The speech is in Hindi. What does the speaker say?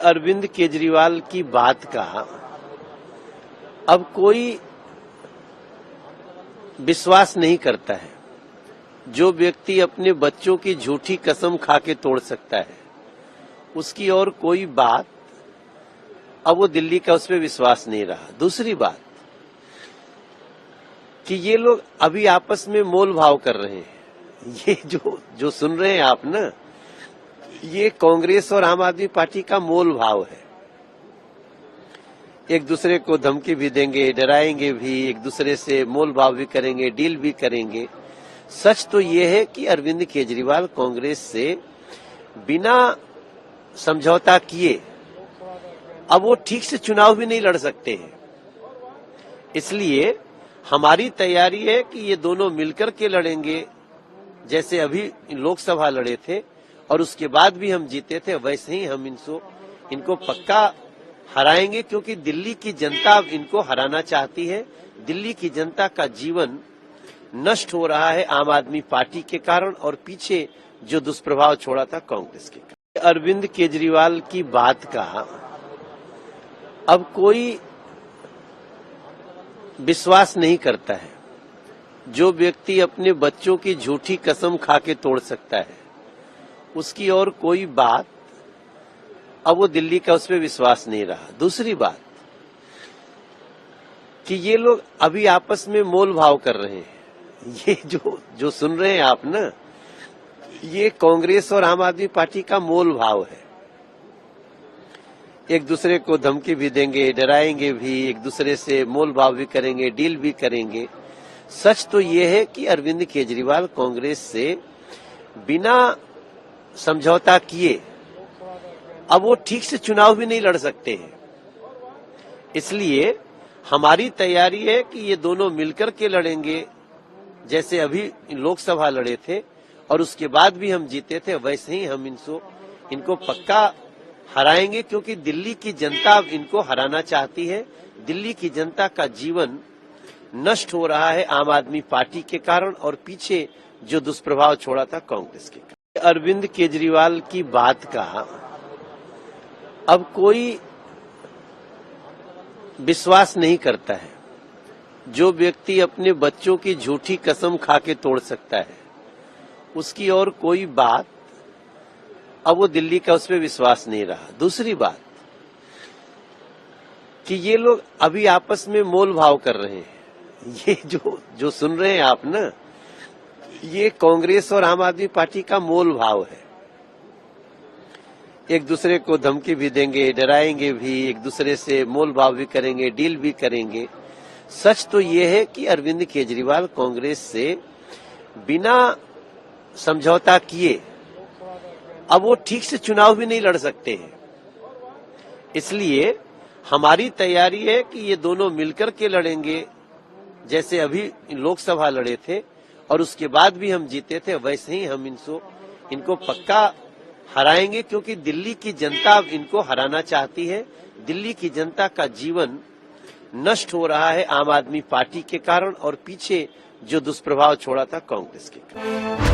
अरविंद केजरीवाल की बात का अब कोई विश्वास नहीं करता है। जो व्यक्ति अपने बच्चों की झूठी कसम खा के तोड़ सकता है, उसकी और कोई बात अब वो दिल्ली का उस पर विश्वास नहीं रहा। दूसरी बात कि ये लोग अभी आपस में मोल भाव कर रहे हैं। ये जो सुन रहे हैं आप ना, ये कांग्रेस और आम आदमी पार्टी का मोल भाव है। एक दूसरे को धमकी भी देंगे, डराएंगे भी, एक दूसरे से मोल भाव भी करेंगे, डील भी करेंगे। सच तो ये है कि अरविंद केजरीवाल कांग्रेस से बिना समझौता किए अब वो ठीक से चुनाव भी नहीं लड़ सकते हैं। इसलिए हमारी तैयारी है कि ये दोनों मिलकर के लड़ेंगे। जैसे अभी लोकसभा लड़े थे और उसके बाद भी हम जीते थे, वैसे ही हम इनको पक्का हराएंगे, क्योंकि दिल्ली की जनता इनको हराना चाहती है। दिल्ली की जनता का जीवन नष्ट हो रहा है आम आदमी पार्टी के कारण, और पीछे जो दुष्प्रभाव छोड़ा था कांग्रेस के कारण। अरविंद केजरीवाल की बात का अब कोई विश्वास नहीं करता है। जो व्यक्ति अपने बच्चों की झूठी कसम खा के तोड़ सकता है, उसकी और कोई बात अब वो दिल्ली का उस पर विश्वास नहीं रहा। दूसरी बात कि ये लोग अभी आपस में मोल भाव कर रहे हैं। ये जो सुन रहे हैं आप ना, ये कांग्रेस और आम आदमी पार्टी का मोल भाव है। एक दूसरे को धमकी भी देंगे, डराएंगे भी, एक दूसरे से मोल भाव भी करेंगे, डील भी करेंगे। सच तो ये है कि अरविंद केजरीवाल कांग्रेस से बिना समझौता किए अब वो ठीक से चुनाव भी नहीं लड़ सकते हैं। इसलिए हमारी तैयारी है कि ये दोनों मिलकर के लड़ेंगे। जैसे अभी लोकसभा लड़े थे और उसके बाद भी हम जीते थे, वैसे ही हम इनको पक्का हराएंगे, क्योंकि दिल्ली की जनता इनको हराना चाहती है। दिल्ली की जनता का जीवन नष्ट हो रहा है आम आदमी पार्टी के कारण, और पीछे जो दुष्प्रभाव छोड़ा था कांग्रेस के कारण। अरविंद केजरीवाल की बात का अब कोई विश्वास नहीं करता है। जो व्यक्ति अपने बच्चों की झूठी कसम खा के तोड़ सकता है, उसकी और कोई बात अब वो दिल्ली का उस पर विश्वास नहीं रहा। दूसरी बात कि ये लोग अभी आपस में मोल भाव कर रहे हैं। ये जो सुन रहे हैं आप ना, ये कांग्रेस और आम आदमी पार्टी का मोल भाव है। एक दूसरे को धमकी भी देंगे, डराएंगे भी, एक दूसरे से मोल भाव भी करेंगे, डील भी करेंगे। सच तो ये है कि अरविंद केजरीवाल कांग्रेस से बिना समझौता किए अब वो ठीक से चुनाव भी नहीं लड़ सकते हैं। इसलिए हमारी तैयारी है कि ये दोनों मिलकर के लड़ेंगे। जैसे अभी लोकसभा लड़े थे और उसके बाद भी हम जीते थे, वैसे ही हम इनको पक्का हराएंगे, क्योंकि दिल्ली की जनता इनको हराना चाहती है। दिल्ली की जनता का जीवन नष्ट हो रहा है आम आदमी पार्टी के कारण, और पीछे जो दुष्प्रभाव छोड़ा था कांग्रेस के कारण।